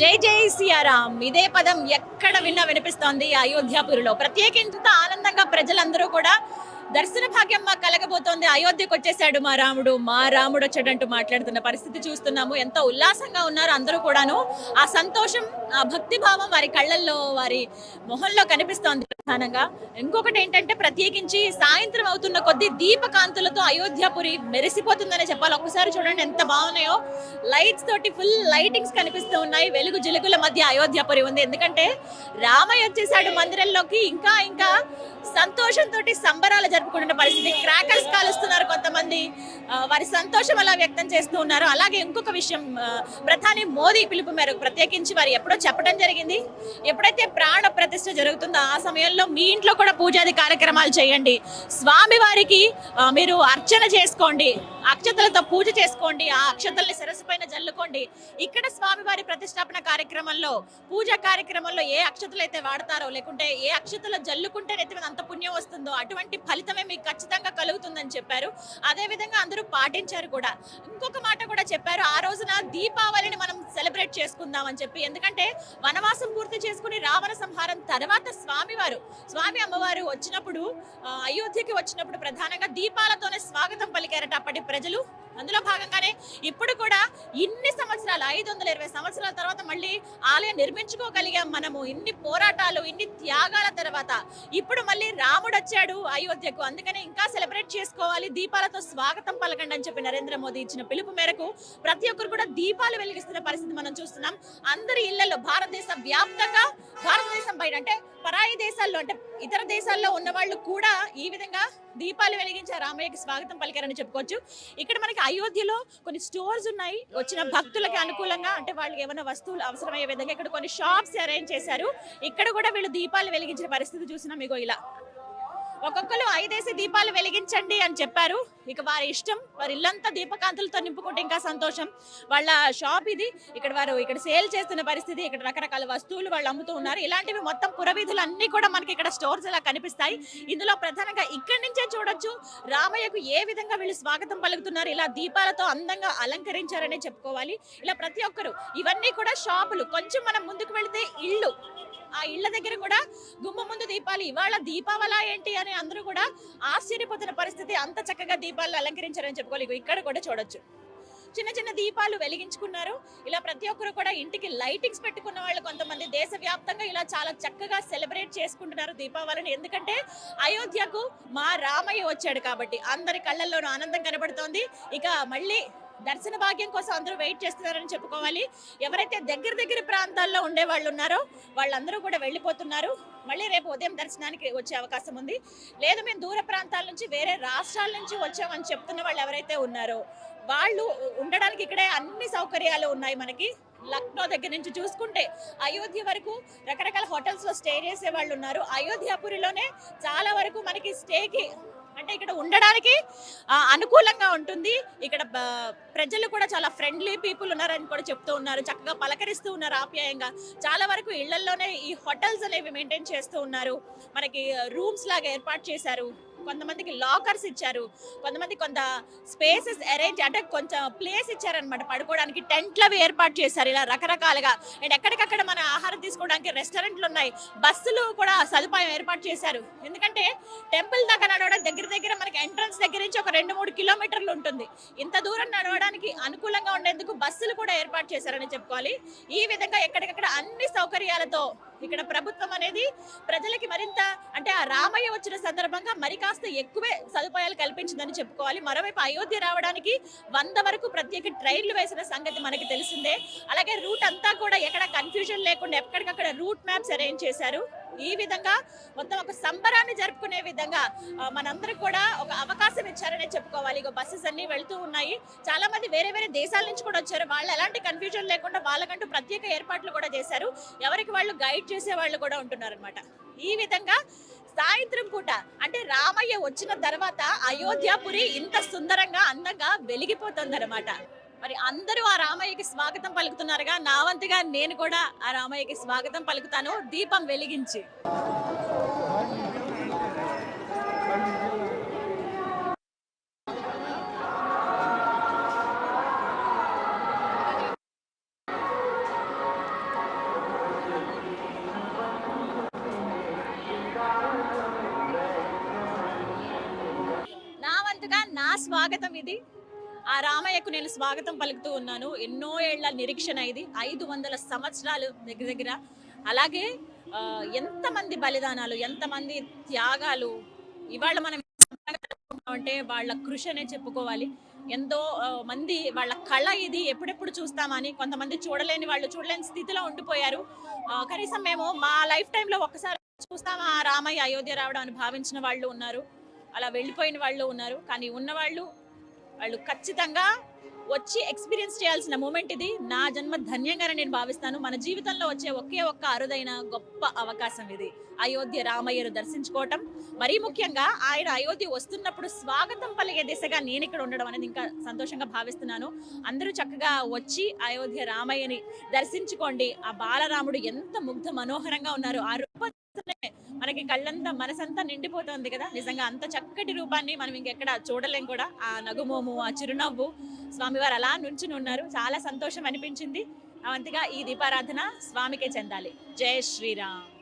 జై జై సియారాం ఇదే పదం ఎక్కడ విన్నా వినిపిస్తోంది అయోధ్యాపురిలో. ప్రత్యేకించి ఆనందంగా ప్రజలందరూ కూడా దర్శన భాగ్యం మాకు కలగబోతోంది, అయోధ్యకు వచ్చేసాడు మా రాముడు వచ్చాడంటూ మాట్లాడుతున్న పరిస్థితి చూస్తున్నాము. ఎంత ఉల్లాసంగా ఉన్నారు అందరూ కూడాను. ఆ సంతోషం, ఆ భక్తి భావం వారి కళ్ళల్లో, వారి మొహంలో కనిపిస్తోంది ప్రధానంగా. ఇంకొకటి ఏంటంటే, ప్రత్యేకించి సాయంత్రం అవుతున్న కొద్ది దీపకాంతులతో అయోధ్యాపురి మెరిసిపోతుందనే చెప్పాలి. ఒక్కసారి చూడండి ఎంత బాగున్నాయో. లైట్స్ తోటి ఫుల్ లైటింగ్స్ కనిపిస్తూ ఉన్నాయి. వెలుగు జిలుగుల మధ్య అయోధ్యాపురి ఉంది. ఎందుకంటే రామయ్య వచ్చేసాడు మందిరంలోకి. ఇంకా ఇంకా సంతోషంతో సంబరాలు జరుపుకుంటున్న పరిస్థితి. క్రాకర్స్ కాలుస్తున్నారు కొంతమంది, వారి సంతోషం అలా వ్యక్తం చేస్తూ ఉన్నారు. అలాగే ఇంకొక విషయం, ప్రధాని మోదీ పిలుపు మేరకు ప్రత్యేకించి వారు ఎప్పుడో చెప్పడం జరిగింది, ఎప్పుడైతే ప్రాణ ప్రతిష్ఠ జరుగుతుందో ఆ సమయంలో మీ ఇంట్లో కూడా పూజాది కార్యక్రమాలు చేయండి, స్వామి వారికి మీరు అర్చన చేసుకోండి, అక్షతలతో పూజ చేసుకోండి, ఆ అక్షతల్ని శిరస్సు పైన జల్లుకోండి. ఇక్కడ స్వామివారి ప్రతిష్టాపన కార్యక్రమంలో, పూజా కార్యక్రమంలో ఏ అక్షతలు అయితే వాడతారో, లేకుంటే ఏ అక్షతలు జల్లుకుంటే నెత్తి మీద అంత పుణ్యం వస్తుందో అటువంటి ఫలితమే మీకు ఖచ్చితంగా కలుగుతుందని చెప్పారు. అదే విధంగా అందరూ పాటించారు కూడా. ఇంకొక మాట కూడా చెప్పారు, ఆ రోజున దీపావళిని మనం సెలబ్రేట్ చేసుకుందాం అని చెప్పి. ఎందుకంటే వనవాసం పూర్తి చేసుకుని రావణ సంహారం తర్వాత స్వామి అమ్మవారు వచ్చినప్పుడు, అయోధ్యకి వచ్చినప్పుడు ప్రధానంగా దీపాలతోనే స్వాగతం పలికారట అప్పటి ప్రజలు. అందులో భాగంగానే ఇప్పుడు కూడా ఇన్ని సంవత్సరాలు, 520 సంవత్సరాల తర్వాత మళ్ళీ ఆలయం నిర్మించుకోగలిగాం మనము. ఇన్ని పోరాటాలు, ఇన్ని త్యాగాల తర్వాత ఇప్పుడు మళ్ళీ రాముడు వచ్చాడు అయోధ్యకు. అందుకనే ఇంకా సెలబ్రేట్ చేసుకోవాలి, దీపాలతో స్వాగతం పలకండి అని చెప్పి నరేంద్ర మోదీ ఇచ్చిన పిలుపు మేరకు ప్రతి ఒక్కరు కూడా దీపాలు వెలిగిస్తున్న పరిస్థితి మనం చూస్తున్నాం. అందరి ఇళ్లలో, భారతదేశ వ్యాప్తంగా, భారతదేశం బయట అంటే పరాయి దేశాల్లో, అంటే ఇతర దేశాల్లో ఉన్న వాళ్ళు కూడా ఈ విధంగా దీపాలు వెలిగించి రామయ్యకి స్వాగతం పలికారని చెప్పుకోవచ్చు. ఇక్కడ మనకి అయోధ్యలో కొన్ని స్టోర్స్ ఉన్నాయి, వచ్చిన భక్తులకి అనుకూలంగా. అంటే వాళ్ళకి ఏమైనా వస్తువులు అవసరమయ్యే విధంగా ఇక్కడ కొన్ని షాప్స్ అరేంజ్ చేశారు. ఇక్కడ కూడా వీళ్ళు దీపాలు వెలిగించిన పరిస్థితి చూసినా మీకు ఇలా ఒక్కొక్కరు 5 దీపాలు వెలిగించండి అని చెప్పారు. ఇక వారి ఇష్టం, వారి ఇల్లంతా దీపకాంతులతో నింపుకుంటే ఇంకా సంతోషం. వాళ్ళ షాప్ ఇది. ఇక్కడ సేల్ చేస్తున్న పరిస్థితి. ఇక్కడ రకరకాల వస్తువులు వాళ్ళు అమ్ముతూ ఉన్నారు. ఇలాంటివి మొత్తం పురవీధులు అన్ని కూడా మనకి ఇక్కడ స్టోర్స్ ఇలా కనిపిస్తాయి. ఇందులో ప్రధానంగా ఇక్కడి నుంచే చూడొచ్చు రామయ్యకు ఏ విధంగా వీళ్ళు స్వాగతం పలుకుతున్నారు. ఇలా దీపాలతో అందంగా అలంకరించారనే చెప్పుకోవాలి. ఇలా ప్రతి ఒక్కరు, ఇవన్నీ కూడా షాపులు. కొంచెం మనం ముందుకు వెళితే ఇళ్ళు, ఆ ఇళ్ల దగ్గర కూడా గుమ్మ ముందు దీపాలు. ఇవాళ దీపావళి ఏంటి అని అందరూ కూడా ఆశ్చర్యపోతున్న పరిస్థితి. అంత చక్కగా దీపాలు అలంకరించారని చెప్పుకోవాలి. ఇక్కడ కూడా చూడొచ్చు చిన్న చిన్న దీపాలు వెలిగించుకున్నారు. ఇలా ప్రతి ఒక్కరు కూడా ఇంటికి లైటింగ్స్ పెట్టుకున్న వాళ్ళు కొంతమంది దేశవ్యాప్తంగా ఇలా చాలా చక్కగా సెలబ్రేట్ చేసుకుంటున్నారు దీపావళిని. ఎందుకంటే అయోధ్యకు మా రామయ్య వచ్చాడు కాబట్టి అందరి కళ్ళల్లోనూ ఆనందం కనబడుతోంది. ఇక మళ్ళీ దర్శన భాగ్యం కోసం అందరూ వెయిట్ చేస్తున్నారని చెప్పుకోవాలి. ఎవరైతే దగ్గర ప్రాంతాల్లో ఉండే వాళ్ళు ఉన్నారో వాళ్ళందరూ కూడా వెళ్ళిపోతున్నారు. మళ్ళీ రేపు ఉదయం దర్శనానికి వచ్చే అవకాశం ఉంది. లేదు మేము దూర ప్రాంతాల నుంచి, వేరే రాష్ట్రాల నుంచి వచ్చామని చెప్తున్న వాళ్ళు ఎవరైతే ఉన్నారో వాళ్ళు ఉండడానికి ఇక్కడే అన్ని సౌకర్యాలు ఉన్నాయి మనకి. లక్నో దగ్గర నుంచి చూసుకుంటే అయోధ్య వరకు రకరకాల హోటల్స్ లో స్టే చేసే వాళ్ళు ఉన్నారు. అయోధ్యాపురిలోనే చాలా వరకు మనకి స్టేకి, అంటే ఇక్కడ ఉండడానికి అనుకూలంగా ఉంటుంది. ఇక్కడ ప్రజలు కూడా చాలా ఫ్రెండ్లీ పీపుల్ ఉన్నారని కూడా చెప్తూ ఉన్నారు. చక్కగా పలకరిస్తూ ఉన్నారు ఆప్యాయంగా. చాలా వరకు ఇళ్లలోనే ఈ హోటల్స్ అనేవి మెయింటైన్ చేస్తూ ఉన్నారు. మనకి రూమ్స్ లాగా ఏర్పాటు చేశారు. కొంతమందికి లాకర్స్ ఇచ్చారు, కొంత స్పేసెస్ అరేంజ్, అంటే కొంచెం ప్లేస్ ఇచ్చారనమాట పడుకోవడానికి. టెంట్లు అవి ఏర్పాటు చేశారు ఇలా రకరకాలుగా. అండ్ ఎక్కడికక్కడ మన ఆహారం తీసుకోవడానికి రెస్టారెంట్లు ఉన్నాయి. బస్సులు కూడా సదుపాయం ఏర్పాటు చేశారు. ఎందుకంటే టెంపుల్ దాకా నడవడం దగ్గర మనకి ఎంట్రన్స్ దగ్గర నుంచి ఒక 2-3 కిలోమీటర్లు ఉంటుంది. ఇంత దూరం నడవడానికి అనుకూలంగా ఉండేందుకు బస్సులు కూడా ఏర్పాటు చేశారని చెప్పుకోవాలి. ఈ విధంగా ఎక్కడికక్కడ అన్ని సౌకర్యాలతో ఇక్కడ ప్రభుత్వం అనేది ప్రజలకి మరింత, అంటే ఆ రామయ్య వచ్చిన సందర్భంగా మరి కాస్త ఎక్కువే సదుపాయాలు కల్పించిందని చెప్పుకోవాలి. మరోవైపు అయోధ్య రావడానికి 100 వరకు ప్రత్యేక ట్రైన్లు వేసిన సంగతి మనకి తెలిసిందే. అలాగే రూట్ అంతా కూడా ఎక్కడ కన్ఫ్యూజన్ లేకుండా ఎక్కడికక్కడ రూట్ మ్యాప్స్ అరేంజ్ చేశారు. ఈ విధంగా మొత్తం ఒక సంబరాన్ని జరుపుకునే విధంగా మనందరికి కూడా ఒక అవకాశం ఇచ్చారనే చెప్పుకోవాలి. ఇక బస్సెస్ అన్ని వెళ్తూ ఉన్నాయి. చాలా మంది వేరే వేరే నుంచి కూడా వచ్చారు. వాళ్ళు ఎలాంటి కన్ఫ్యూజన్ లేకుండా వాళ్ళకంటూ ప్రత్యేక ఏర్పాట్లు కూడా చేశారు. ఎవరికి వాళ్ళు గైడ్ చేసే వాళ్ళు కూడా ఉంటున్నారు అనమాట. ఈ విధంగా సాయంత్రం పూట, అంటే రామయ్య వచ్చిన తర్వాత అయోధ్యాపురి ఇంత సుందరంగా, అందంగా వెలిగిపోతుందన్నమాట. మరి అందరూ ఆ రామయ్యకి స్వాగతం పలుకుతున్నారుగా, నా వంతుగా నేను కూడా ఆ రామయ్యకి స్వాగతం పలుకుతాను దీపం వెలిగించి. స్వాగతం ఇది. ఆ రామయ్యకు నేను స్వాగతం పలుకుతూ ఉన్నాను. ఎన్నో ఏళ్ల నిరీక్షణ ఇది. 500 సంవత్సరాలు దగ్గర దగ్గర. అలాగే ఎంతమంది బలిదానాలు, ఎంతమంది త్యాగాలు. ఇవాళ మనం అంటే వాళ్ళ కృషి అనే చెప్పుకోవాలి. ఎంతో మంది వాళ్ళ కళ ఇది. ఎప్పుడెప్పుడు చూస్తామని కొంతమంది చూడలేని వాళ్ళు చూడలేని స్థితిలో ఉండిపోయారు. కనీసం మేము మా లైఫ్ టైమ్‌లో ఒక్కసారి చూస్తామా ఆ రామయ్య అయోధ్య రావడం అని భావించిన వాళ్ళు ఉన్నారు. అలా వెళ్ళిపోయిన వాళ్ళు ఉన్నారు. కానీ ఉన్నవాళ్ళు వాళ్ళు ఖచ్చితంగా వచ్చి ఎక్స్‌పీరియన్స్ చేయాల్సిన మూమెంట్ ఇది. నా జన్మ ధన్యంగానే నేను భావిస్తాను. మన జీవితంలో వచ్చే ఒకే ఒక్క అరుదైన గొప్ప అవకాశం ఇది. అయోధ్య రామయ్యను దర్శించుకోవటం. మరీ ముఖ్యంగా ఆయన అయోధ్య వస్తున్నప్పుడు స్వాగతం పలికే దిశగా నేనిక్కడ ఉండడం అనేది ఇంకా సంతోషంగా భావిస్తున్నాను. అందరూ చక్కగా వచ్చి అయోధ్య రామయ్యని దర్శించుకోండి. ఆ బాలరాముడు ఎంత ముగ్ధ మనోహరంగా ఉన్నారు. ఆ రూపం చూస్తేనే మనకి కళ్ళంతా మనసంతా నిండిపోతుంది కదా! నిజంగా అంత చక్కటి రూపాన్ని మనం ఇంకెక్కడ చూడలేం కూడా. ఆ నగుమోము, ఆ చిరునవ్వు స్వామివారు అలా నుంచుని ఉన్నారు. చాలా సంతోషం అనిపించింది. అవంతిగా ఈ దీపారాధన స్వామికే చెందాలి. జై శ్రీరామ్.